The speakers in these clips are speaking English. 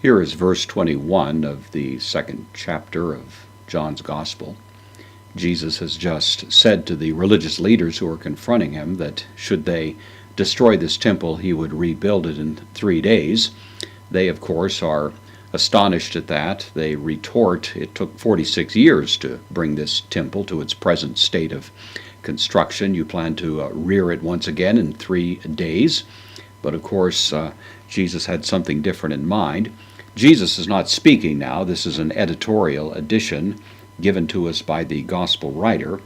Here is verse 21 of the second chapter of John's Gospel. Jesus has just said to the religious leaders who are confronting him that should they destroy this temple, he would rebuild it in 3 days. They, of course, are astonished at that. They retort, it took 46 years to bring this temple to its present state of construction. You plan to rear it once again in 3 days. But of course, Jesus had something different in mind. Jesus is not speaking now. This is an editorial addition given to us by the gospel writer,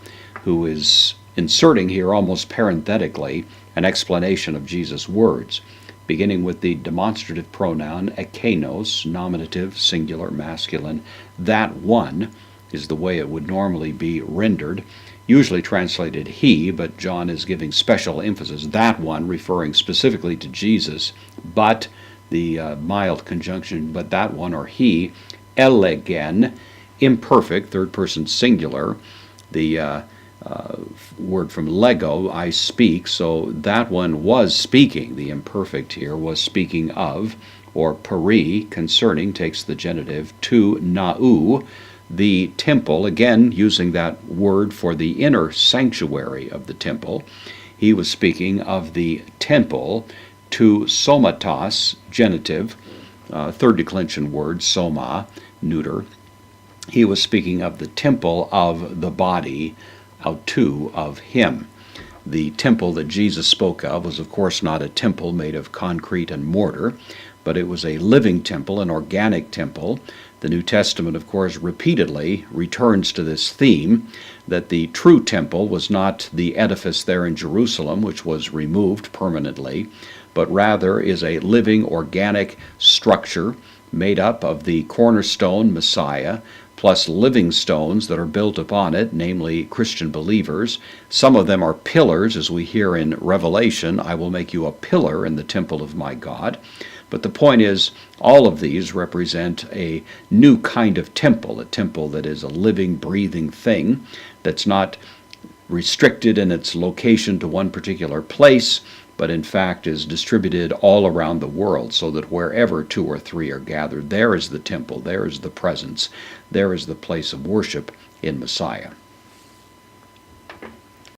who is inserting here almost parenthetically an explanation of Jesus' words, beginning with the demonstrative pronoun ekainos, nominative, singular, masculine. That one is the way it would normally be rendered, usually translated he, but John is giving special emphasis. That one, referring specifically to Jesus, but the mild conjunction, but that one, or he, elegen, imperfect, third person singular, the word from lego, I speak, so that one was speaking. The imperfect here was speaking of, or peri, concerning, takes the genitive, to nau, the temple, again using that word for the inner sanctuary of the temple. He was speaking of the temple, to somatos, genitive, third declension word, soma, neuter. He was speaking of the temple of the body, autou, of him. The temple that Jesus spoke of was, of course, not a temple made of concrete and mortar, but it was a living temple, an organic temple. The New Testament, of course, repeatedly returns to this theme, that the true temple was not the edifice there in Jerusalem, which was removed permanently, but rather is a living, organic structure made up of the cornerstone, Messiah, plus living stones that are built upon it, namely Christian believers. Some of them are pillars, as we hear in Revelation, I will make you a pillar in the temple of my God. But the point is, all of these represent a new kind of temple, a temple that is a living, breathing thing, that's not restricted in its location to one particular place, but in fact is distributed all around the world, so that wherever 2 or 3 are gathered, there is the temple, there is the presence, there is the place of worship in Messiah.